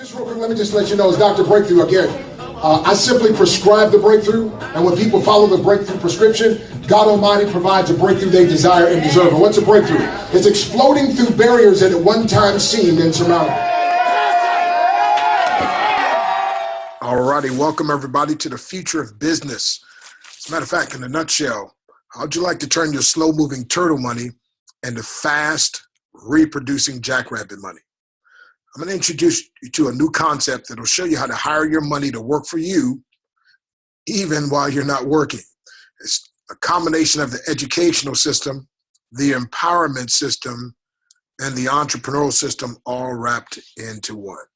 Just real quick, let me just let you know, it's Dr. Breakthrough again. I simply prescribe the breakthrough, and when people follow the breakthrough prescription, God Almighty provides a breakthrough they desire and deserve. And what's a breakthrough? It's exploding through barriers that at one time seemed insurmountable. Alrighty, welcome everybody to the future of business. As a matter of fact, in a nutshell, how'd you like to turn your slow-moving turtle money into fast, reproducing jackrabbit money? I'm going to introduce you to a new concept that will show you how to hire your money to work for you, even while you're not working. It's a combination of the educational system, the empowerment system, and the entrepreneurial system all wrapped into one.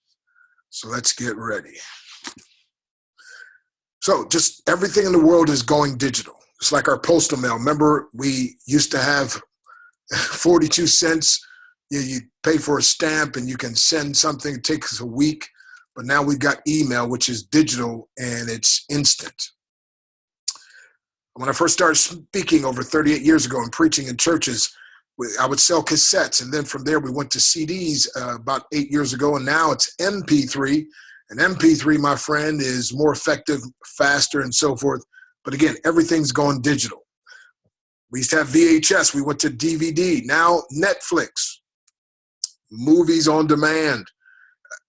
So let's get ready. So just everything in the world is going digital. It's like our postal mail. Remember, we used to have 42 cents. You pay for a stamp and you can send something. It takes a week. But now we've got email, which is digital and it's instant. When I first started speaking over 38 years ago and preaching in churches, I would sell cassettes. And then from there, we went to CDs about 8 years ago. And now it's MP3. And MP3, my friend, is more effective, faster, and so forth. But again, everything's going digital. We used to have VHS. We went to DVD. Now Netflix. Movies on demand.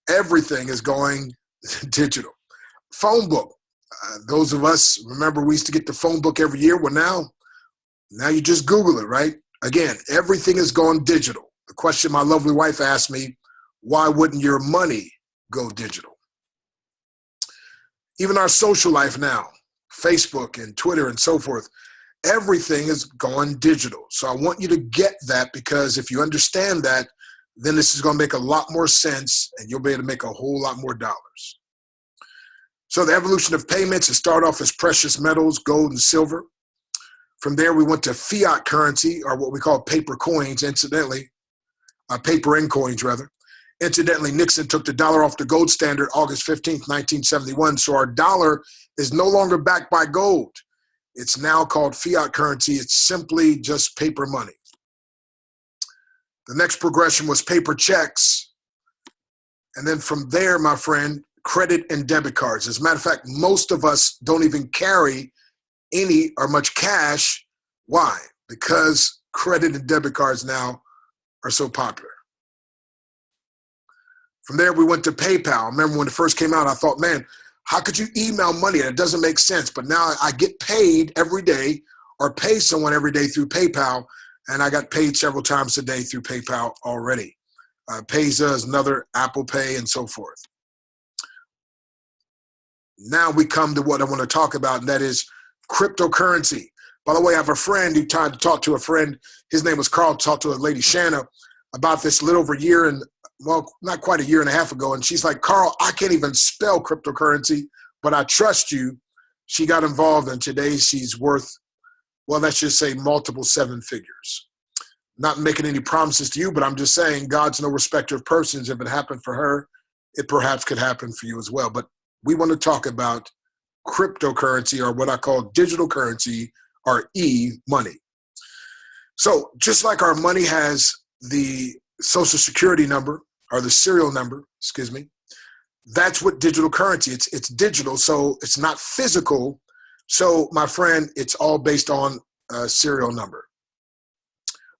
Everything is going digital. Phone book. Those of us, remember we used to get the phone book every year. Well, now you just Google it, right? Again, everything is going digital. The question my lovely wife asked me, why wouldn't your money go digital? Even our social life now, Facebook and Twitter and so forth, everything is going digital. So I want you to get that, because if you understand that, then this is going to make a lot more sense and you'll be able to make a whole lot more dollars. So the evolution of payments, it started off as precious metals, gold and silver. From there, we went to fiat currency, or what we call paper coins, incidentally, paper in coins rather. Incidentally, Nixon took the dollar off the gold standard August 15th, 1971. So our dollar is no longer backed by gold. It's now called fiat currency. It's simply just paper money. The next progression was paper checks. And then from there, my friend, credit and debit cards. As a matter of fact, most of us don't even carry any or much cash. Why? Because credit and debit cards now are so popular. From there, we went to PayPal. I remember when it first came out, I thought, man, how could you email money? It doesn't make sense. But now I get paid every day or pay someone every day through PayPal. And I got paid several times a day through PayPal already. Payza is another, Apple Pay, and so forth. Now we come to what I want to talk about, and that is cryptocurrency. By the way, I have a friend who tried to talk to a friend. His name was Carl, talked to a lady, Shanna, about this a little over a year, and well, not quite a year and a half ago. And she's like, Carl, I can't even spell cryptocurrency, but I trust you. She got involved, and today she's worth, well, let's just say multiple seven figures. Not making any promises to you, but I'm just saying God's no respecter of persons. If it happened for her, it perhaps could happen for you as well. But we want to talk about cryptocurrency, or what I call digital currency, or e-money. So just like our money has the social security number, or the serial number, excuse me, that's what digital currency, it's digital, so it's not physical. So my friend, it's all based on a serial number.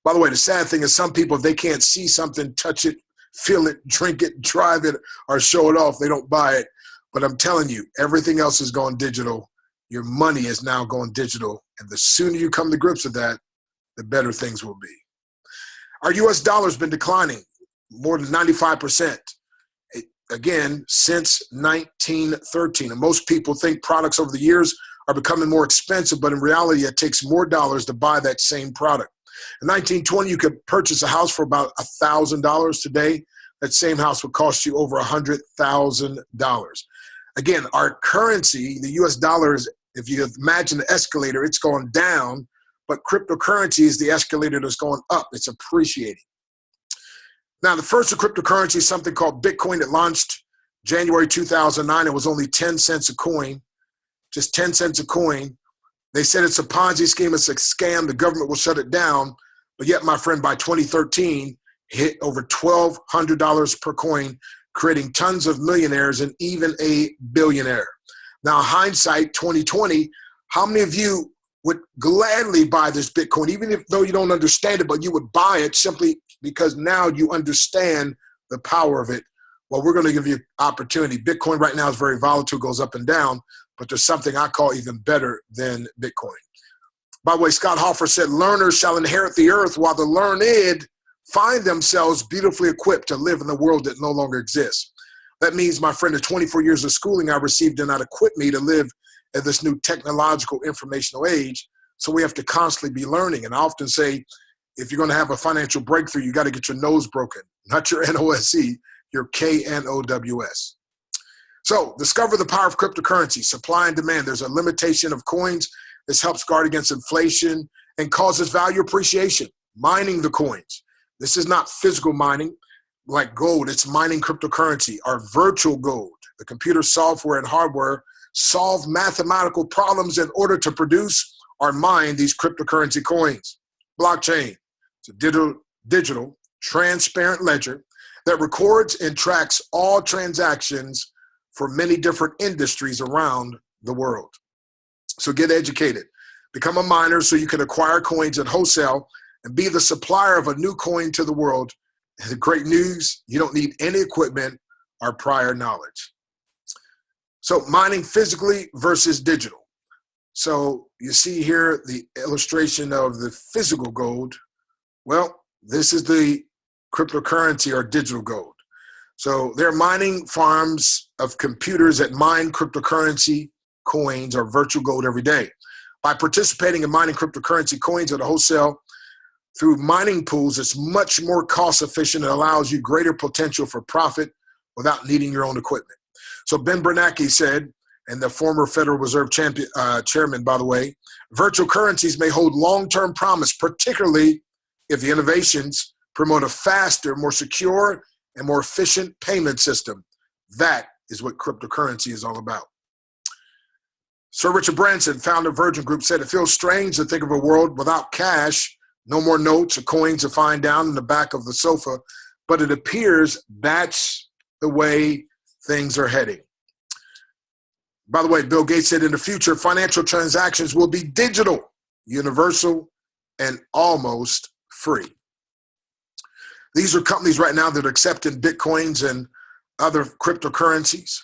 By the way, the sad thing is some people, if they can't see something, touch it, feel it, drink it, drive it, or show it off, they don't buy it. But I'm telling you, everything else is going digital. Your money is now going digital. And the sooner you come to grips with that, the better things will be. Our US dollar has been declining more than 95%. Again, since 1913. And most people think products over the years are becoming more expensive, but in reality, it takes more dollars to buy that same product. In 1920, you could purchase a house for about $1,000. Today, that same house would cost you over $100,000. Again, our currency, the US dollar, is, if you imagine the escalator, it's going down, but cryptocurrency is the escalator that's going up. It's appreciating. Now, the first of cryptocurrency is something called Bitcoin. It launched January 2009. It was only 10 cents a coin, just 10 cents a coin. They said it's a Ponzi scheme, it's a scam, the government will shut it down. But yet, my friend, by 2013, hit over $1,200 per coin, creating tons of millionaires and even a billionaire. Now, hindsight 2020, how many of you would gladly buy this Bitcoin, even though you don't understand it, but you would buy it simply because now you understand the power of it? Well, we're going to give you opportunity. Bitcoin right now is very volatile, goes up and down, but there's something I call even better than Bitcoin. By the way, Scott Hoffer said, learners shall inherit the earth while the learned find themselves beautifully equipped to live in the world that no longer exists. That means, my friend, the 24 years of schooling I received did not equip me to live in this new technological informational age. So we have to constantly be learning. And I often say, if you're going to have a financial breakthrough, you got to get your nose broken, not your NOSE, your KNOWS. So discover the power of cryptocurrency, supply and demand. There's a limitation of coins. This helps guard against inflation and causes value appreciation. Mining the coins. This is not physical mining like gold. It's mining cryptocurrency, our virtual gold. The computer software and hardware solve mathematical problems in order to produce or mine these cryptocurrency coins. Blockchain. It's a digital, transparent ledger that records and tracks all transactions for many different industries around the world. So get educated. Become a miner so you can acquire coins at wholesale and be the supplier of a new coin to the world. And the great news, you don't need any equipment or prior knowledge. So mining physically versus digital. So you see here the illustration of the physical gold. Well, this is the cryptocurrency or digital gold. So there are mining farms of computers that mine cryptocurrency coins or virtual gold every day. By participating in mining cryptocurrency coins at a wholesale through mining pools, it's much more cost efficient and allows you greater potential for profit without needing your own equipment. So Ben Bernanke said, and the former Federal Reserve chairman, by the way, virtual currencies may hold long-term promise, particularly if the innovations promote a faster, more secure, and more efficient payment system. That is what cryptocurrency is all about. Sir Richard Branson, founder of Virgin Group, said it feels strange to think of a world without cash, no more notes or coins to find down in the back of the sofa, but it appears that's the way things are heading. By the way, Bill Gates said in the future, financial transactions will be digital, universal, and almost free. These are companies right now that are accepting Bitcoins and other cryptocurrencies.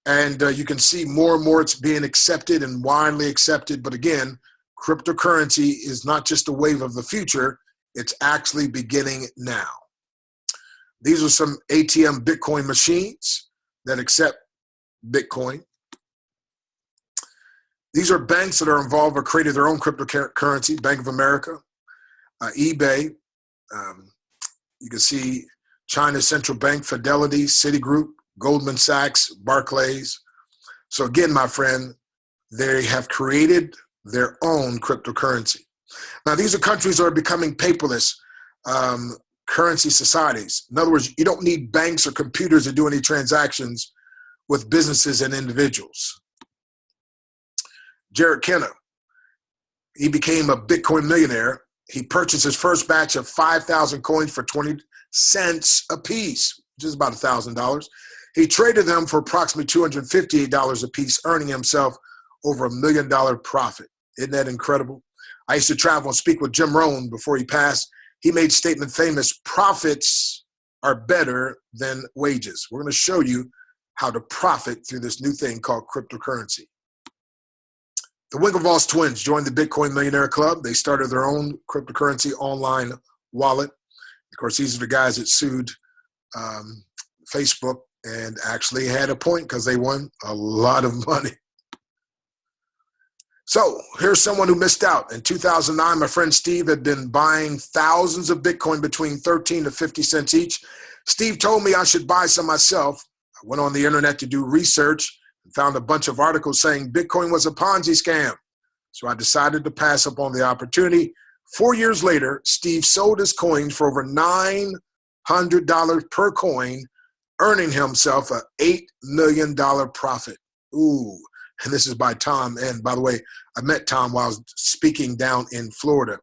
And you can see more and more it's being accepted and widely accepted. But again, cryptocurrency is not just a wave of the future. It's actually beginning now. These are some ATM Bitcoin machines that accept Bitcoin. These are banks that are involved or created their own cryptocurrency, Bank of America, eBay. You can see China Central Bank, Fidelity, Citigroup, Goldman Sachs, Barclays. So again, my friend, they have created their own cryptocurrency. Now, these are countries that are becoming paperless currency societies. In other words, you don't need banks or computers to do any transactions with businesses and individuals. Jared Kenna, he became a Bitcoin millionaire. He purchased his first batch of 5,000 coins for 20 cents a piece, which is about $1,000. He traded them for approximately $258 a piece, earning himself over $1 million profit. Isn't that incredible? I used to travel and speak with Jim Rohn before he passed. He made statement famous, profits are better than wages. We're going to show you how to profit through this new thing called cryptocurrency. The Winklevoss twins joined the Bitcoin Millionaire Club. They started their own cryptocurrency online wallet. Of course, these are the guys that sued Facebook and actually had a point because they won a lot of money. So here's someone who missed out. In 2009, my friend Steve had been buying thousands of Bitcoin between 13 to 50 cents each. Steve told me I should buy some myself. I went on the internet to do research and found a bunch of articles saying Bitcoin was a Ponzi scam. So I decided to pass up on the opportunity. 4 years later, Steve sold his coins for over $900 per coin, earning himself an $8 million profit. Ooh, and this is by Tom. And by the way, I met Tom while I was speaking down in Florida.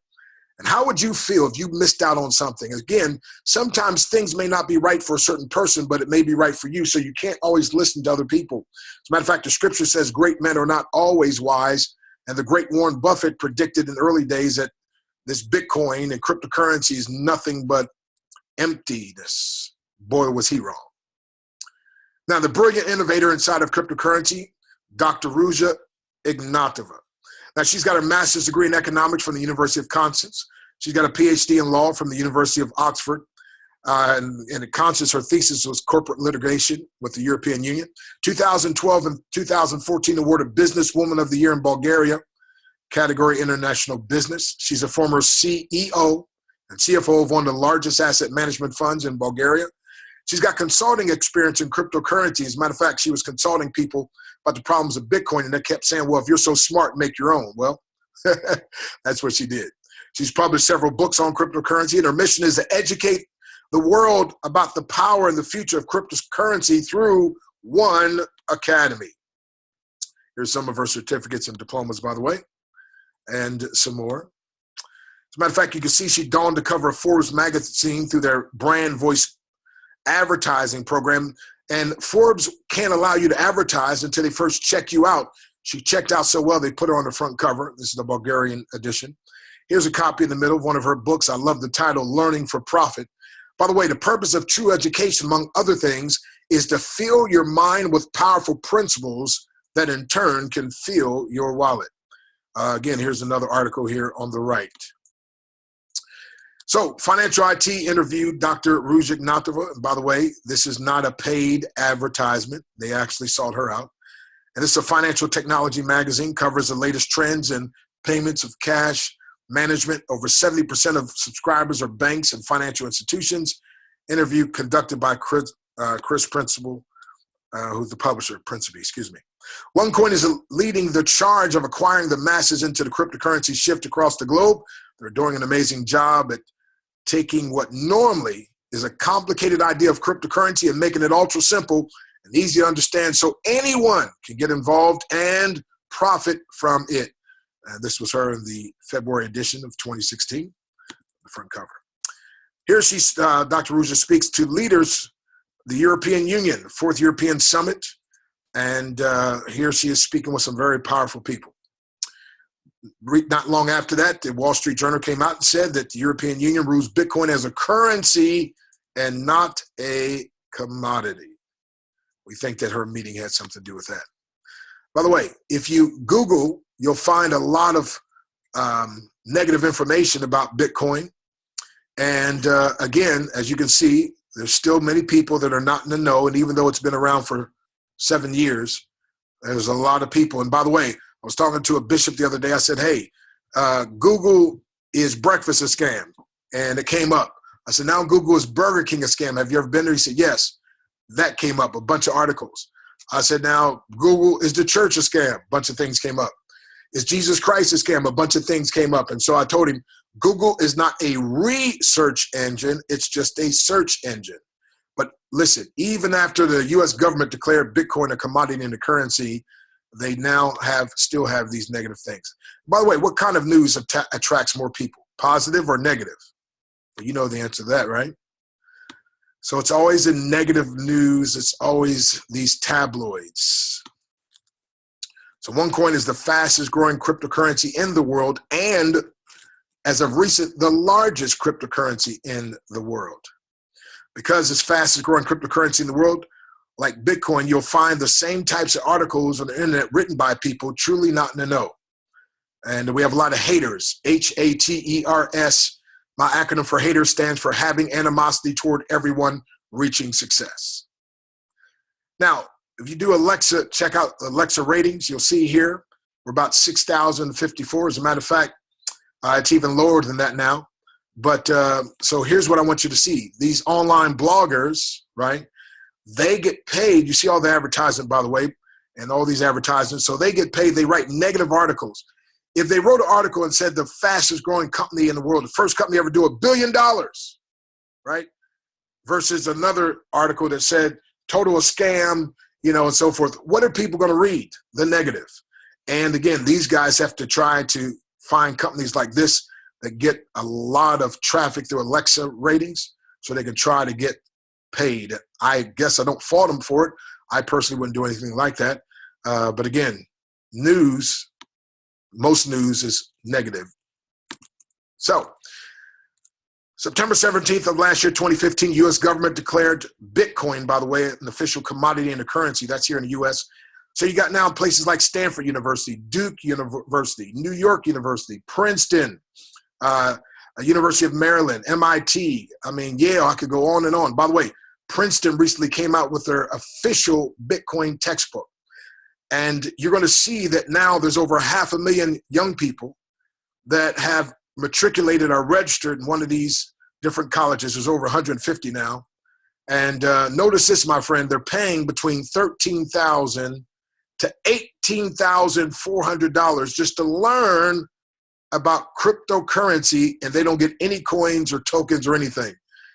And how would you feel if you missed out on something? Again, sometimes things may not be right for a certain person, but it may be right for you. So you can't always listen to other people. As a matter of fact, the scripture says great men are not always wise. And the great Warren Buffett predicted in early days that this Bitcoin and cryptocurrency is nothing but emptiness. Boy, was he wrong. Now, the brilliant innovator inside of cryptocurrency, Dr. Ruja Ignatova. Now, she's got her master's degree in economics from the University of Constance. She's got a PhD in law from the University of Oxford. And at Constance, her thesis was corporate litigation with the European Union. 2012 and 2014 awarded Businesswoman of the Year in Bulgaria, category International Business. She's a former CEO and CFO of one of the largest asset management funds in Bulgaria. She's got consulting experience in cryptocurrency. As a matter of fact, she was consulting people about the problems of Bitcoin, and they kept saying, well, if you're so smart, make your own. Well, that's what she did. She's published several books on cryptocurrency, and her mission is to educate the world about the power and the future of cryptocurrency through One Academy. Here's some of her certificates and diplomas, by the way, and some more. As a matter of fact, you can see she donned the cover of Forbes magazine through their brand voice advertising program, and Forbes can't allow you to advertise until they first check you out. She checked out so well, they put her on the front cover. This is the Bulgarian edition. Here's a copy in the middle of one of her books. I love the title, Learning for Profit. By the way, the purpose of true education, among other things, is to fill your mind with powerful principles that in turn can fill your wallet. Again, here's another article here on the right. So, Financial IT interviewed Dr. Ruja Ignatova. And by the way, this is not a paid advertisement. They actually sought her out. And this is a financial technology magazine, covers the latest trends in payments of cash management. Over 70% of subscribers are banks and financial institutions. Interview conducted by Chris Principal, who's the publisher, Principe, excuse me. OneCoin is leading the charge of acquiring the masses into the cryptocurrency shift across the globe. They're doing an amazing job at taking what normally is a complicated idea of cryptocurrency and making it ultra simple and easy to understand so anyone can get involved and profit from it. This was her in the February edition of 2016, the front cover. Here she's, Dr. Ruja speaks to leaders, the European Union, the 4th European Summit, and here she is speaking with some very powerful people. Not long after that, the Wall Street Journal came out and said that the European Union rules Bitcoin as a currency and not a commodity. We think that her meeting had something to do with that. By the way, if you Google, you'll find a lot of negative information about Bitcoin. And again, as you can see, there's still many people that are not in the know. And even though it's been around for 7 years, there's a lot of people. And by the way, I was talking to a bishop the other day. I said, hey, Google is breakfast a scam. And it came up. I said, now Google is Burger King a scam. Have you ever been there? He said, yes. That came up, a bunch of articles. I said, now Google is the church a scam. A bunch of things came up. Is Jesus Christ a scam? A bunch of things came up. And so I told him, Google is not a research engine. It's just a search engine. But listen, even after the U.S. government declared Bitcoin a commodity and a currency, they now still have these negative things. By the way, what kind of news attracts more people, positive or negative? You know the answer to that, right? So it's always in negative news. It's always these tabloids. So OneCoin is the fastest growing cryptocurrency in the world and, as of recent, the largest cryptocurrency in the world. Because it's fastest growing cryptocurrency in the world, like Bitcoin, you'll find the same types of articles on the internet written by people truly not in the know. And we have a lot of haters, H-A-T-E-R-S. My acronym for haters stands for having animosity toward everyone reaching success. Now, if you do Alexa, check out Alexa ratings, you'll see here, we're about 6,054. As a matter of fact, it's even lower than that now. But so here's what I want you to see. These online bloggers, right, they get paid. You see all the advertisement, by the way, and all these advertisements. So they get paid. They write negative articles. If they wrote an article and said the fastest growing company in the world, the first company ever do $1 billion, right? Versus another article that said total a scam, you know, and so forth. What are people going to read? The negative. And again, these guys have to try to find companies like this that get a lot of traffic through Alexa ratings so they can try to get paid. I guess I don't fault them for it. I personally wouldn't do anything like that. But again, most news is negative. So, September 17th of last year, 2015, U.S. government declared Bitcoin, by the way, an official commodity and a currency. That's here in the U.S. So you got now places like Stanford University, Duke University, New York University, Princeton, University of Maryland, MIT. I mean, Yale, I could go on and on. By the way, Princeton recently came out with their official Bitcoin textbook. And you're going to see that now there's over 500,000 young people that have matriculated or registered in one of these different colleges. There's over 150 now. And notice this, my friend, they're paying between $13,000 to $18,400 just to learn about cryptocurrency, and they don't get any coins or tokens or anything.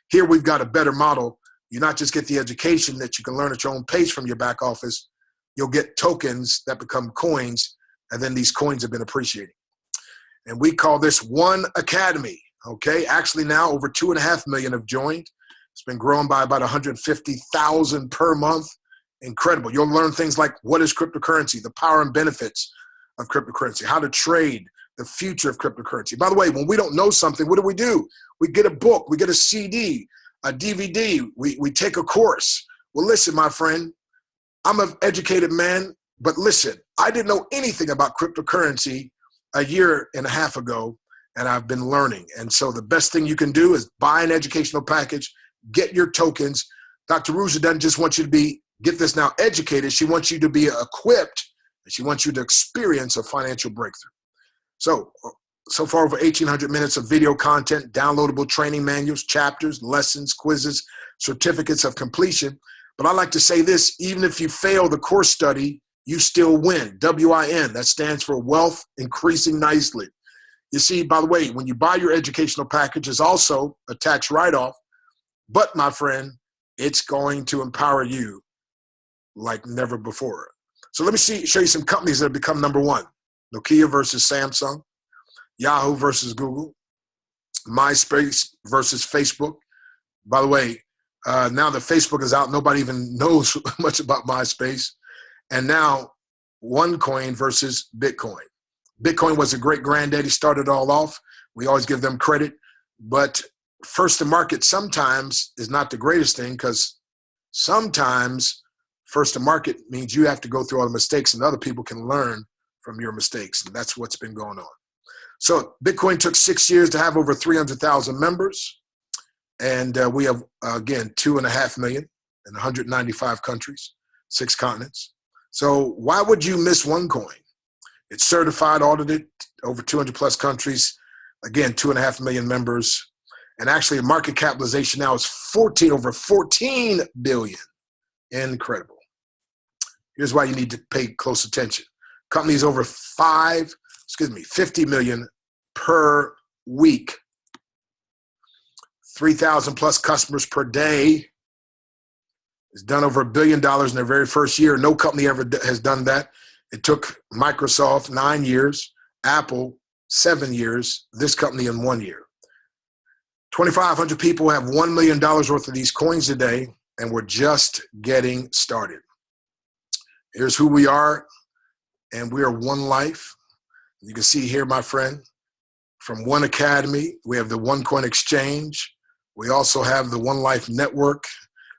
Here we've got a better model. You not just get the education that you can learn at your own pace from your back office, you'll get tokens that become coins, and then these coins have been appreciating. And we call this One Academy, okay? Actually now over 2.5 million have joined. It's been growing by about 150,000 per month. Incredible. You'll learn things like what is cryptocurrency, the power and benefits of cryptocurrency, how to trade, the future of cryptocurrency. By the way, when we don't know something, what do? We get a book, we get a CD, a DVD, we take a course. Well, listen, my friend, I'm an educated man, but listen, I didn't know anything about cryptocurrency a year and a half ago, and I've been learning. And so the best thing you can do is buy an educational package, get your tokens. Dr. Ruja doesn't just want you to be, get this now, educated. She wants you to be equipped, and she wants you to experience a financial breakthrough. So far over 1,800 minutes of video content, downloadable training manuals, chapters, lessons, quizzes, certificates of completion. But I like to say this, even if you fail the course study, you still win. WIN, that stands for Wealth Increasing Nicely. You see, by the way, when you buy your educational package, it's also a tax write-off. But my friend, it's going to empower you like never before. So let me show you some companies that have become number one. Nokia versus Samsung, Yahoo versus Google, MySpace versus Facebook. By the way, now that Facebook is out, nobody even knows much about MySpace. And now OneCoin versus Bitcoin. Bitcoin was a great granddaddy, started all off. We always give them credit. But first to market sometimes is not the greatest thing, because sometimes first to market means you have to go through all the mistakes and other people can learn from your mistakes. And that's what's been going on. So Bitcoin took 6 years to have over 300,000 members. And we have, again, 2.5 million in 195 countries, 6 continents. So why would you miss OneCoin? It's certified, audited, over 200 plus countries. Again, 2.5 million members. And actually, the market capitalization now is over 14 billion. Incredible. Here's why you need to pay close attention. Companies over 50 million per week. 3,000 plus customers per day. It's done over $1 billion in their very first year. No company ever has done that. It took Microsoft 9 years, Apple 7 years, this company in 1 year. 2,500 people have $1 million worth of these coins a day, and we're just getting started. Here's who we are, and we are OneLife. You can see here, my friend, from One Academy, we have the OneCoin Exchange. We also have the OneLife Network,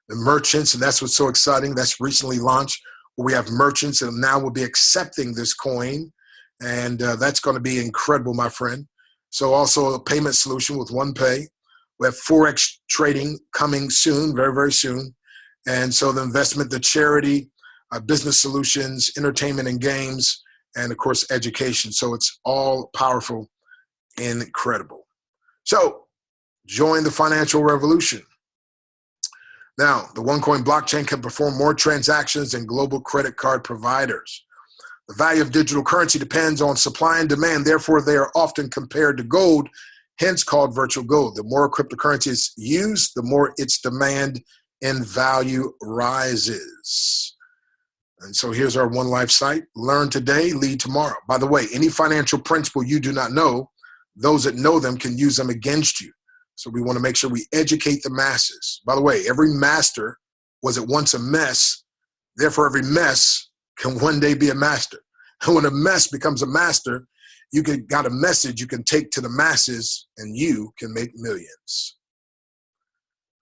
the merchants, and that's what's so exciting. That's recently launched. We have merchants and now will be accepting this coin, and that's going to be incredible, my friend. So also a payment solution with OnePay. We have Forex trading coming soon, very, very soon. And so the investment, the charity, business solutions, entertainment and games, and of course, education. So it's all powerful, incredible. So join the financial revolution. Now, the OneCoin blockchain can perform more transactions than global credit card providers. The value of digital currency depends on supply and demand. Therefore, they are often compared to gold, hence called virtual gold. The more cryptocurrency is used, the more its demand and value rises. And so here's our OneLife site. Learn today, lead tomorrow. By the way, any financial principle you do not know, those that know them can use them against you. So we want to make sure we educate the masses. By the way, every master was at once a mess. Therefore, every mess can one day be a master. And when a mess becomes a master, you got a message you can take to the masses, and you can make millions.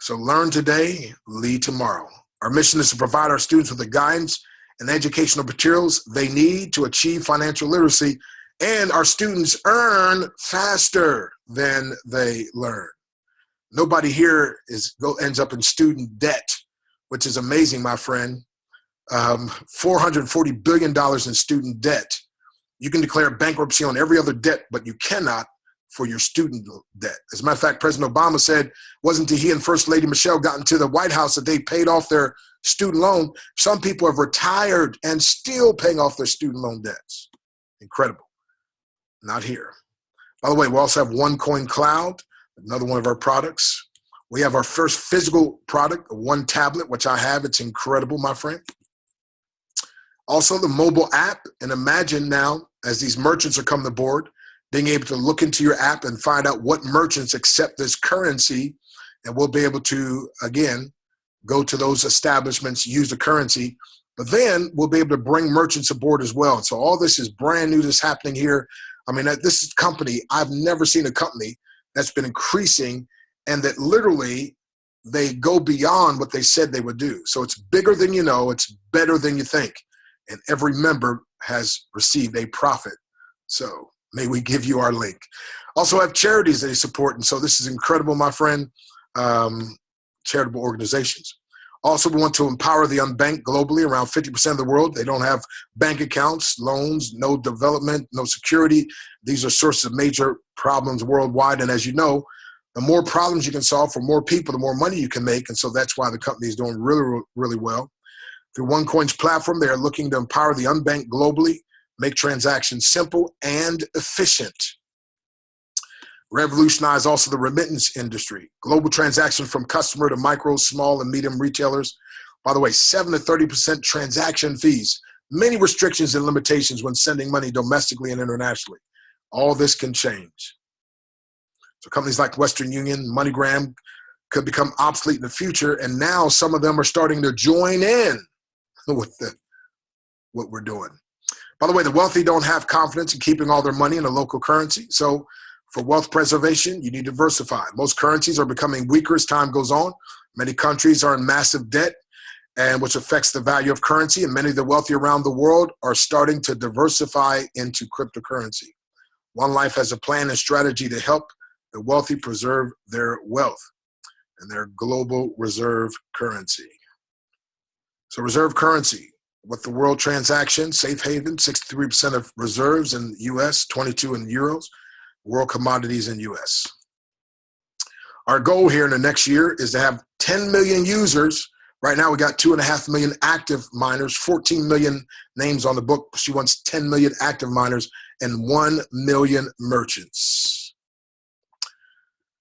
So learn today, lead tomorrow. Our mission is to provide our students with the guidance and educational materials they need to achieve financial literacy, and our students earn faster than they learn. Nobody here ends up in student debt, which is amazing, my friend. $440 billion in student debt. You can declare bankruptcy on every other debt, but you cannot for your student debt. As a matter of fact, President Obama said, wasn't until he and First Lady Michelle got into the White House that they paid off their student loan. Some people have retired and still paying off their student loan debts. Incredible. Not here. By the way, we also have OneCoin Cloud, another one of our products. We have our first physical product, One Tablet, which I have. It's incredible, my friend. Also, the mobile app. And imagine now, as these merchants are coming aboard, being able to look into your app and find out what merchants accept this currency. And we'll be able to, again, go to those establishments, use the currency. But then we'll be able to bring merchants aboard as well. So all this is brand new that's happening here. I mean, this is a company, I've never seen a company that's been increasing and that literally they go beyond what they said they would do. So it's bigger than you know, it's better than you think. And every member has received a profit. So may we give you our link. Also have charities they support. And so this is incredible, my friend, charitable organizations. Also, we want to empower the unbanked globally. Around 50% of the world, they don't have bank accounts, loans, no development, no security. These are sources of major problems worldwide. And as you know, the more problems you can solve for more people, the more money you can make. And so that's why the company is doing really, really well. Through OneCoin's platform, they are looking to empower the unbanked globally, make transactions simple and efficient. Revolutionize also the remittance industry. Global transactions from customer to micro, small, and medium retailers. By the way, 7 to 30% transaction fees. Many restrictions and limitations when sending money domestically and internationally. All this can change. So companies like Western Union, MoneyGram could become obsolete in the future, and now some of them are starting to join in with what we're doing. By the way, the wealthy don't have confidence in keeping all their money in a local currency. So for wealth preservation, you need to diversify. Most currencies are becoming weaker as time goes on. Many countries are in massive debt, and which affects the value of currency. And many of the wealthy around the world are starting to diversify into cryptocurrency. OneLife has a plan and strategy to help the wealthy preserve their wealth and their global reserve currency. So reserve currency, with the world transaction, safe haven, 63% of reserves in the US, 22 in euros, world commodities in US. Our goal here in the next year is to have 10 million users. Right now we got 2.5 million active miners, 14 million names on the book. She wants 10 million active miners and 1 million merchants.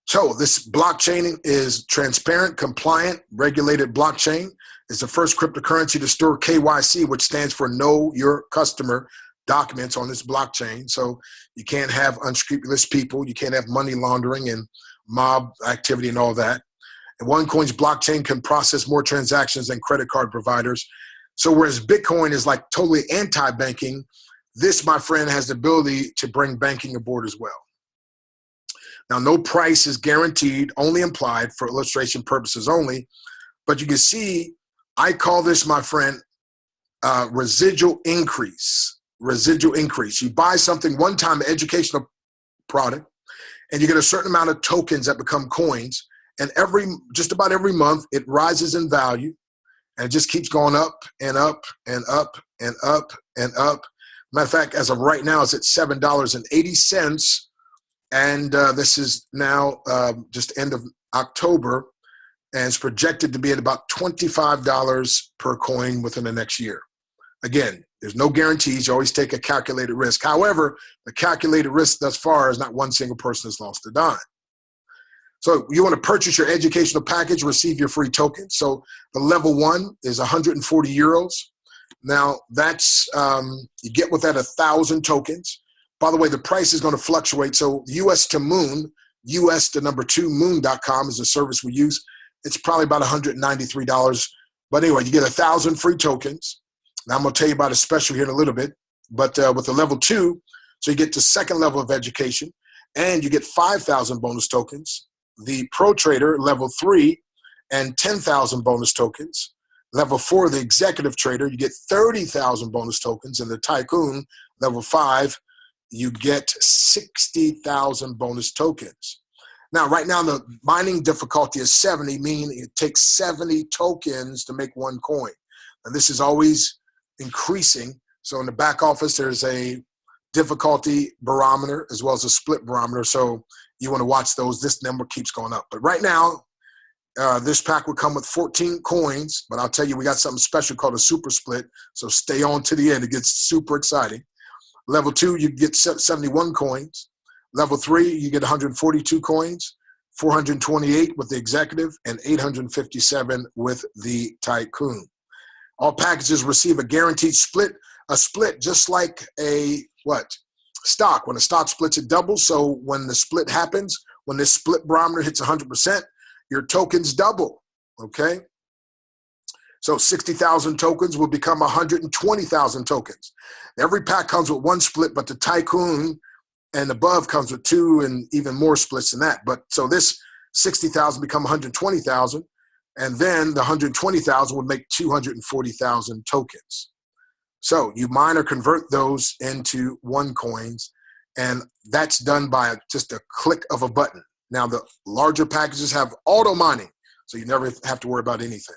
So this blockchain is transparent, compliant, regulated blockchain. It's the first cryptocurrency to store KYC, which stands for Know Your Customer documents on this blockchain. So you can't have unscrupulous people. You can't have money laundering and mob activity and all that. And OneCoin's blockchain can process more transactions than credit card providers. So whereas Bitcoin is like totally anti-banking, this, my friend, has the ability to bring banking aboard as well. Now, no price is guaranteed, only implied for illustration purposes only. But you can see, I call this, my friend, residual increase. Residual increase. You buy something one time, an educational product, and you get a certain amount of tokens that become coins. And just about every month, it rises in value, and it just keeps going up and up and up and up and up. Matter of fact, as of right now, it's at $7.80. And this is now just end of October, and it's projected to be at about $25 per coin within the next year. Again, there's no guarantees. You always take a calculated risk. However, the calculated risk thus far is not one single person has lost a dime. So you want to purchase your educational package, receive your free token. So the level 1 is 140 euros. Now that's, you get with that 1,000 tokens. By the way, the price is going to fluctuate. So US to Moon, US the number 2 moon.com is the service we use. It's probably about $193. But anyway, you get 1,000 free tokens. Now I'm going to tell you about a special here in a little bit. But with the level 2, so you get to second level of education, and you get 5,000 bonus tokens. The Pro Trader, level 3, and 10,000 bonus tokens. Level 4, the Executive Trader, you get 30,000 bonus tokens. And the Tycoon, level 5, you get 60,000 bonus tokens. Now, right now, the mining difficulty is 70, meaning it takes 70 tokens to make one coin. And this is always increasing. So in the back office, there's a difficulty barometer as well as a split barometer. So you want to watch those. This number keeps going up. But right now, this pack would come with 14 coins. But I'll tell you, we got something special called a super split. So stay on to the end. It gets super exciting. Level 2, you get 71 coins. Level 3, you get 142 coins, 428 with the Executive, and 857 with the Tycoon. All packages receive a guaranteed split. A split just like a stock. When a stock splits, it doubles. So when the split happens, when this split barometer hits 100%, your tokens double, okay? So 60,000 tokens will become 120,000 tokens. Every pack comes with one split, but the Tycoon and above comes with 2 and even more splits than that. But so this 60,000 become 120,000, and then the 120,000 would make 240,000 tokens. So you mine or convert those into OneCoins, and that's done by just a click of a button. Now the larger packages have auto mining, so you never have to worry about anything.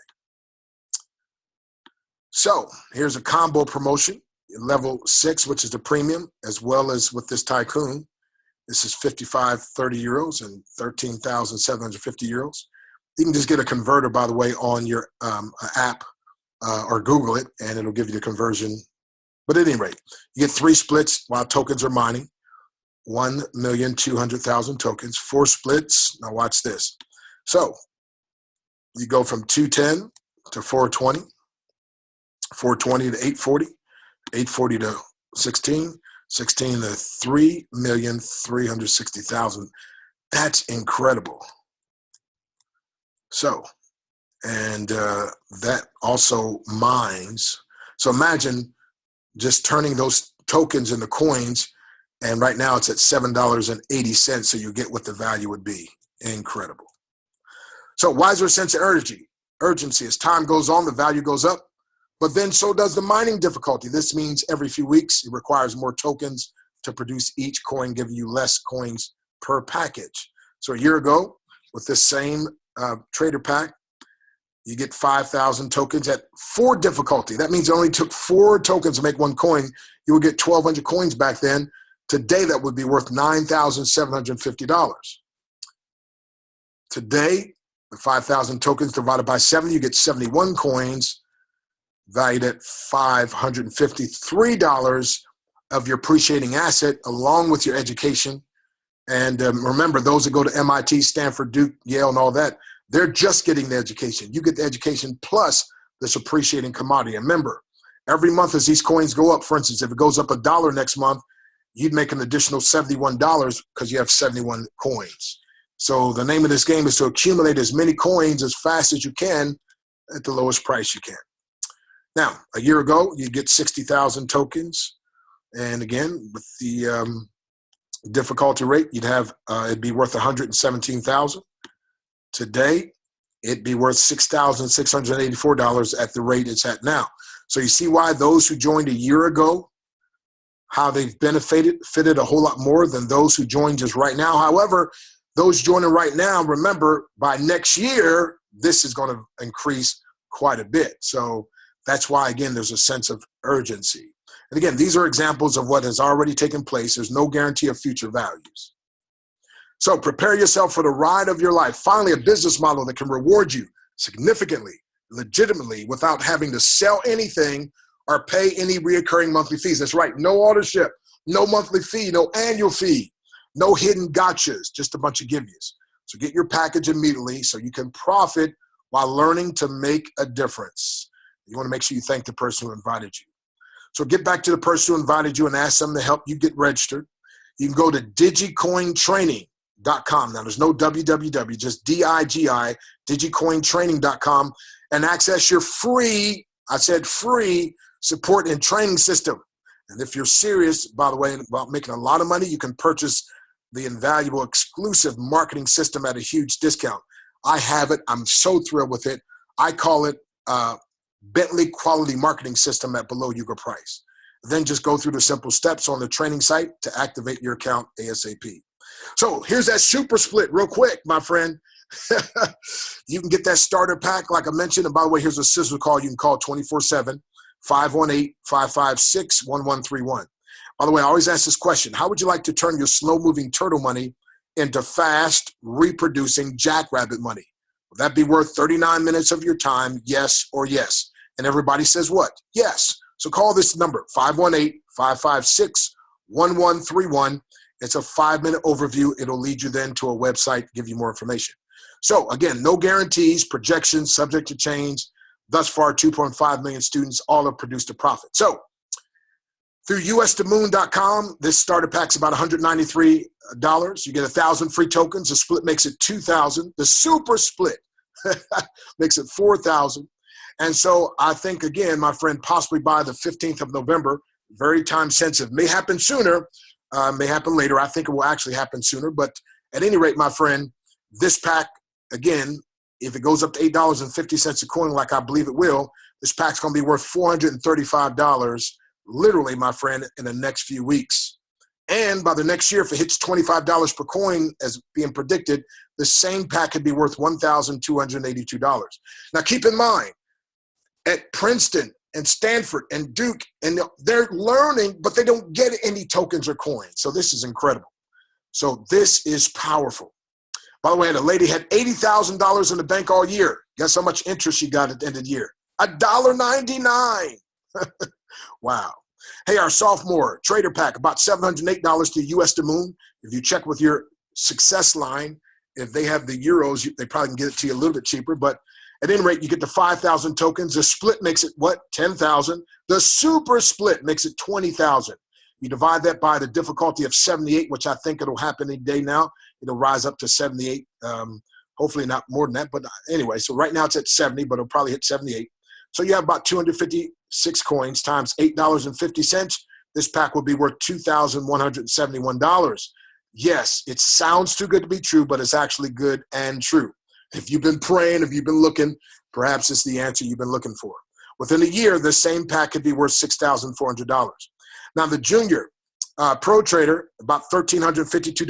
So here's a combo promotion, level 6, which is the premium, as well as with this Tycoon. This is 5530 euros and 13,750 euros. You can just get a converter, by the way, on your app or Google it, and it'll give you the conversion. But at any rate, you get 3 splits while tokens are mining, 1,200,000 tokens, 4 splits. Now watch this. So you go from 210 to 420, 420 to 840, 840 to 16, 16 to 3,360,000. That's incredible. So, and that also mines. So imagine just turning those tokens into coins, and right now it's at $7.80, so you get what the value would be. Incredible. So why is there a sense of urgency? As time goes on, the value goes up, but then so does the mining difficulty. This means every few weeks it requires more tokens to produce each coin, giving you less coins per package. So a year ago, with this same trader pack, you get 5,000 tokens at 4 difficulty. That means it only took 4 tokens to make one coin. You would get 1,200 coins back then. Today, that would be worth $9,750. Today, the 5,000 tokens divided by 7, you get 71 coins valued at $553 of your appreciating asset, along with your education. And remember, those that go to MIT, Stanford, Duke, Yale, and all that, they're just getting the education. You get the education plus this appreciating commodity. And remember, every month as these coins go up, for instance, if it goes up $1 next month, you'd make an additional $71 because you have 71 coins. So the name of this game is to accumulate as many coins as fast as you can at the lowest price you can. Now, a year ago, you'd get 60,000 tokens. And again, with the difficulty rate, you'd have it'd be worth 117,000. Today, it'd be worth $6,684 at the rate it's at now. So you see why those who joined a year ago, how they've benefited a whole lot more than those who joined just right now. However, those joining right now, remember, by next year, this is going to increase quite a bit. So that's why, again, there's a sense of urgency. And again, these are examples of what has already taken place. There's no guarantee of future values. So prepare yourself for the ride of your life. Finally, a business model that can reward you significantly, legitimately, without having to sell anything or pay any reoccurring monthly fees. That's right, no ownership, no monthly fee, no annual fee, no hidden gotchas, just a bunch of give-yous. So get your package immediately so you can profit while learning to make a difference. You want to make sure you thank the person who invited you. So get back to the person who invited you and ask them to help you get registered. You can go to digicointraining.com. Now, there's no www, just D-I-G-I, digicointraining.com, and access your free, I said free, support and training system. And if you're serious, by the way, about making a lot of money, you can purchase the invaluable exclusive marketing system at a huge discount. I have it. I'm so thrilled with it. I call it Bentley Quality Marketing System at below Yuga price. Then just go through the simple steps on the training site to activate your account ASAP. So here's that super split real quick, my friend. You can get that starter pack, like I mentioned. And by the way, here's a sizzle call. You can call 24/7, 518-556-1131. By the way, I always ask this question. How would you like to turn your slow-moving turtle money into fast, reproducing jackrabbit money? Would that be worth 39 minutes of your time, yes or yes? And everybody says what? Yes. So call this number, 518-556-1131. It's a 5-minute overview. It'll lead you then to a website, give you more information. So again, no guarantees, projections, subject to change. Thus far, 2.5 million students all have produced a profit. So through USToMoon.com, this starter pack's about $193. You get 1,000 free tokens. The split makes it 2,000. The super split makes it 4,000. And so I think, again, my friend, possibly by the 15th of November, very time sensitive. May happen sooner, may happen later. I think it will actually happen sooner. But at any rate, my friend, this pack, again, if it goes up to $8.50 a coin, like I believe it will, this pack's going to be worth $435, literally, my friend, in the next few weeks. And by the next year, if it hits $25 per coin, as being predicted, the same pack could be worth $1,282. Now, keep in mind, at Princeton and Stanford and Duke, and they're learning, but they don't get any tokens or coins. So this is incredible. So this is powerful. By the way, the lady had $80,000 in the bank all year. Guess how much interest she got at the end of the year? $1.99. Wow. Hey, our sophomore trader pack, about $708 to US to Moon. If you check with your success line, if they have the euros, they probably can get it to you a little bit cheaper. But at any rate, you get the 5,000 tokens. The split makes it what? 10,000. The super split makes it 20,000. You divide that by the difficulty of 78, which I think it'll happen any day now. It'll rise up to 78. Hopefully not more than that. But anyway, so right now it's at 70, but it'll probably hit 78. So you have about 256 coins times $8.50. This pack will be worth $2,171. Yes, it sounds too good to be true, but it's actually good and true. If you've been praying, if you've been looking, perhaps it's the answer you've been looking for. Within a year, the same pack could be worth $6,400. Now, the junior pro trader, about $1,352 to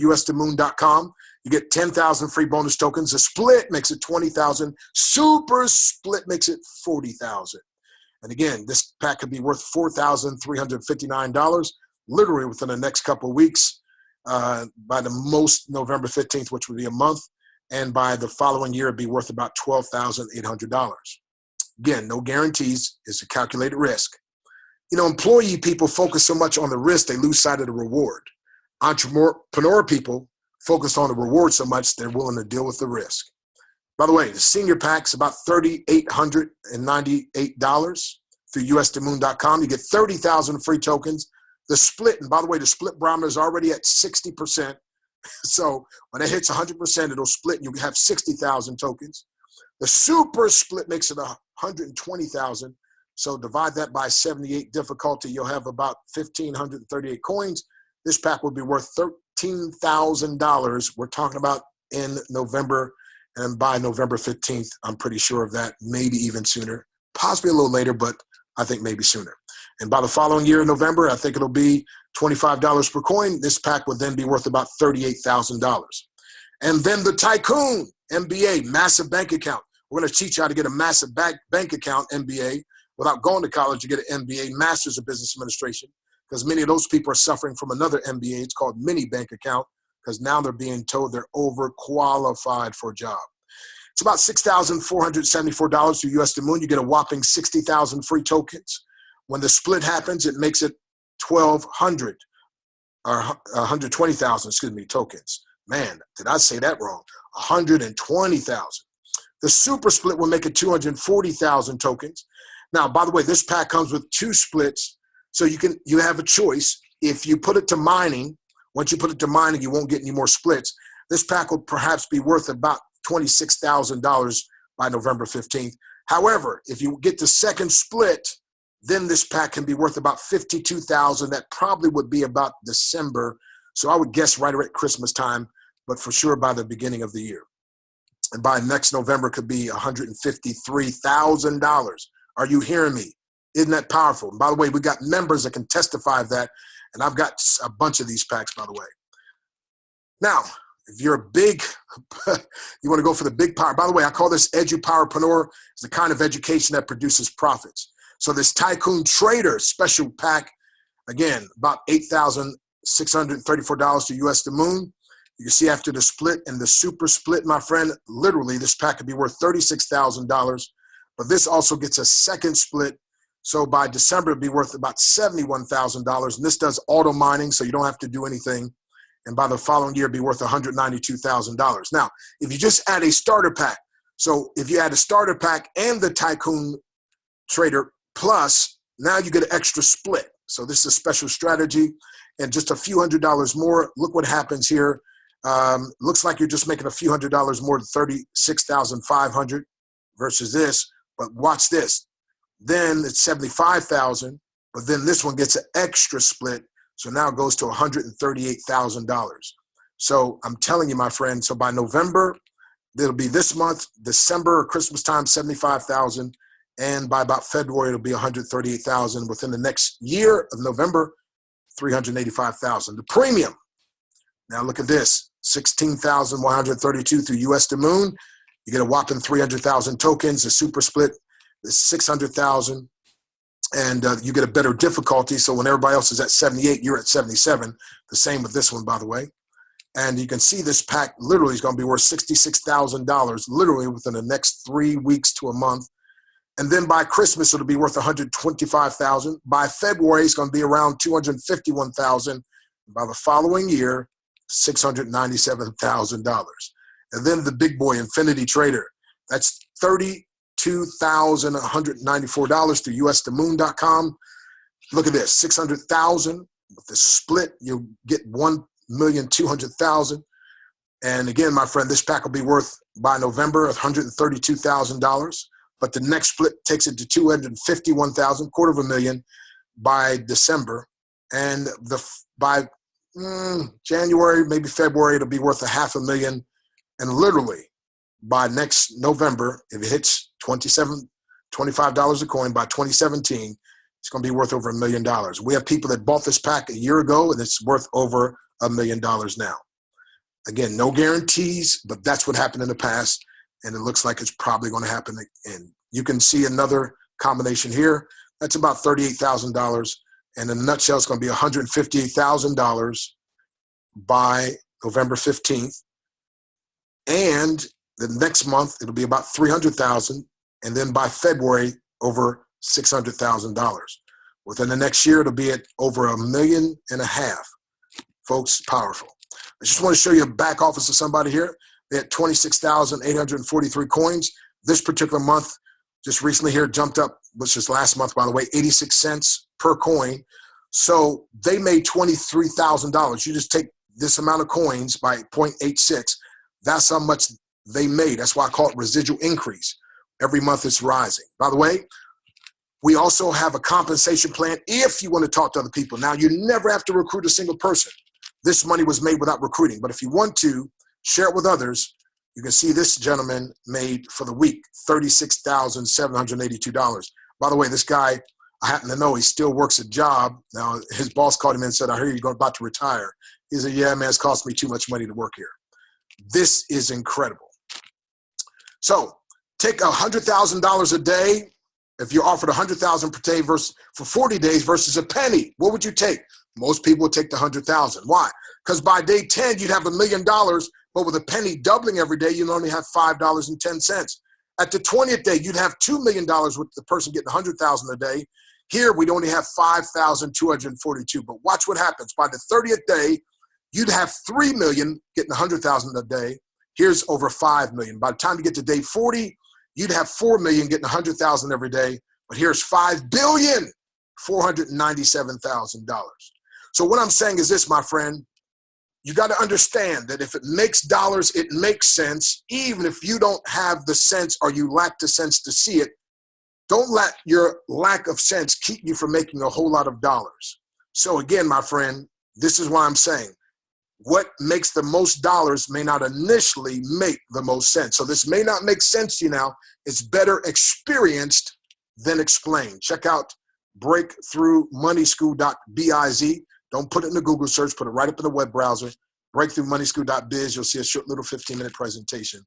USToMoon.com. You get 10,000 free bonus tokens. The split makes it 20,000. Super split makes it 40,000. And again, this pack could be worth $4,359, literally within the next couple of weeks, by the most November 15th, which would be a month. And by the following year, it'd be worth about $12,800. Again, no guarantees. It's a calculated risk. You know, employee people focus so much on the risk, they lose sight of the reward. Entrepreneur people focus on the reward so much, they're willing to deal with the risk. By the way, the senior pack's about $3,898 through USToMoon.com. You get 30,000 free tokens. The split, and by the way, the split barometer is already at 60%. So when it hits 100%, it'll split and you have 60,000 tokens. The super split makes it 120,000. So divide that by 78 difficulty, you'll have about 1,538 coins. This pack will be worth $13,000. We're talking about in November, and by November 15th, I'm pretty sure of that, maybe even sooner, possibly a little later, but I think maybe sooner. And by the following year in November, I think it'll be $25 per coin. This pack would then be worth about $38,000. And then the Tycoon MBA, massive bank account. We're going to teach you how to get a massive bank account, MBA, without going to college. You get an MBA, Masters of Business Administration, because many of those people are suffering from another MBA. It's called mini bank account, because now they're being told they're overqualified for a job. It's about $6,474 to US to Moon. You get a whopping 60,000 free tokens. When the split happens, it makes it 1,200 or 120,000, excuse me, tokens. Man, did I say that wrong? 120,000. The super split will make it 240,000 tokens. Now, by the way, this pack comes with 2 splits So you have a choice. If you put it to mining, once you put it to mining, you won't get any more splits. This pack will perhaps be worth about $26,000 by November 15th. However, if you get the second split, then this pack can be worth about $52,000. That probably would be about December. So I would guess right at Christmas time, but for sure by the beginning of the year. And by next November could be $153,000. Are you hearing me? Isn't that powerful? And by the way, we got members that can testify of that. And I've got a bunch of these packs, by the way. Now, if you're a big, you want to go for the big power. By the way, I call this EduPowerpreneur. It's the kind of education that produces profits. So this Tycoon Trader special pack, again, about $8,634 to US to Moon. You can see after the split and the super split, my friend, literally this pack could be worth $36,000. But this also gets a second split. So by December, it'll be worth about $71,000. And this does auto mining, so you don't have to do anything. And by the following year, it'll be worth $192,000. Now, if you just add a starter pack, so if you add a starter pack and the Tycoon Trader Plus, now you get an extra split. So this is a special strategy. And just a few $100s more. Look what happens here. Looks like you're just making a few $100s more than $36,500 versus this. But watch this. Then it's $75,000, but then this one gets an extra split. So now it goes to $138,000. So I'm telling you, my friend, so by November, it'll be this month, December or Christmas time, $75,000. And by about February, it'll be $138,000. Within the next year of November, $385,000. The premium. Now look at this, $16,132 through US to Moon. You get a whopping 300,000 tokens. The super split is 600,000. And you get a better difficulty. So when everybody else is at 78, you're at 77. The same with this one, by the way. And you can see this pack literally is going to be worth $66,000 literally within the next 3 weeks to a month. And then by Christmas, it'll be worth $125,000. By February, it's going to be around $251,000. By the following year, $697,000. And then the big boy, Infinity Trader, that's $32,194 through US2Moon.com. Look at this, $600,000 with the split. You'll get $1,200,000. And again, my friend, this pack will be worth by November $132,000. But the next split takes it to $251,000, $250,000 by December. And by January, maybe February, it'll be worth $500,000. And literally by next November, if it hits $25 a coin by 2017, it's going to be worth over $1 million. We have people that bought this pack a year ago, and it's worth over $1 million now. Again, no guarantees, but that's what happened in the past. And it looks like it's probably going to happen again. You can see another combination here. That's about $38,000. And in a nutshell, it's going to be $158,000 by November 15th. And the next month, it'll be about $300,000. And then by February, over $600,000. Within the next year, it'll be at over $1.5 million. Folks, powerful. I just want to show you a back office of somebody here. They had 26,843 coins. This particular month, just recently here, jumped up, which is last month, by the way, 86 cents per coin. So they made $23,000. You just take this amount of coins by 0.86. That's how much they made. That's why I call it residual increase. Every month it's rising. By the way, we also have a compensation plan if you want to talk to other people. Now, you never have to recruit a single person. This money was made without recruiting. But if you want to, share it with others. You can see this gentleman made for the week $36,782. By the way, this guy, I happen to know he still works a job. Now, his boss called him in and said, I hear you're about to retire. He said, yeah, man, it's cost me too much money to work here. This is incredible. So take $100,000 a day. If you're offered $100,000 per day for 40 days versus a penny, what would you take? Most people would take the $100,000. Why? Because by day 10, you'd have $1 million. But with a penny doubling every day, you'd only have $5.10. At the 20th day, you'd have $2 million with the person getting $100,000 a day. Here, we'd only have $5,242. But watch what happens. By the 30th day, you'd have $3 million getting $100,000 a day. Here's over $5 million. By the time you get to day 40, you'd have $4 million getting $100,000 every day. But here's $5 billion $497,000. So what I'm saying is this, my friend, you got to understand that if it makes dollars, it makes sense, even if you don't have the sense or you lack the sense to see it. Don't let your lack of sense keep you from making a whole lot of dollars. So again, my friend, this is why I'm saying what makes the most dollars may not initially make the most sense. So this may not make sense to you now. It's better experienced than explained. Check out breakthroughmoneyschool.biz. Don't put it in the Google search. Put it right up in the web browser. Breakthroughmoneyschool.biz. You'll see a short little 15-minute presentation.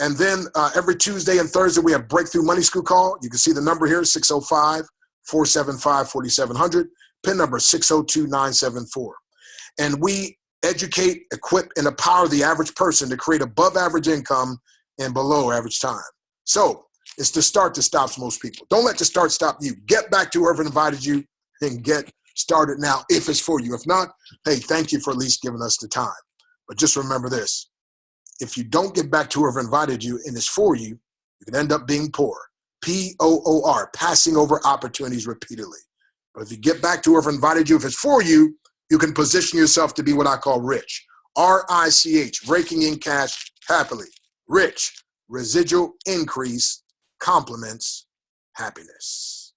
And then every Tuesday and Thursday, we have Breakthrough Money School call. You can see the number here, 605-475-4700. PIN number 602974. And we educate, equip, and empower the average person to create above average income in below average time. So it's the start that stops most people. Don't let the start stop you. Get back to whoever invited you and get started now if it's for you. If not, hey, thank you for at least giving us the time. But just remember this. If you don't get back to whoever invited you and it's for you, you can end up being poor. P-O-O-R, passing over opportunities repeatedly. But if you get back to whoever invited you, if it's for you, you can position yourself to be what I call rich. R-I-C-H, raking in cash happily. Rich, residual increase complements happiness.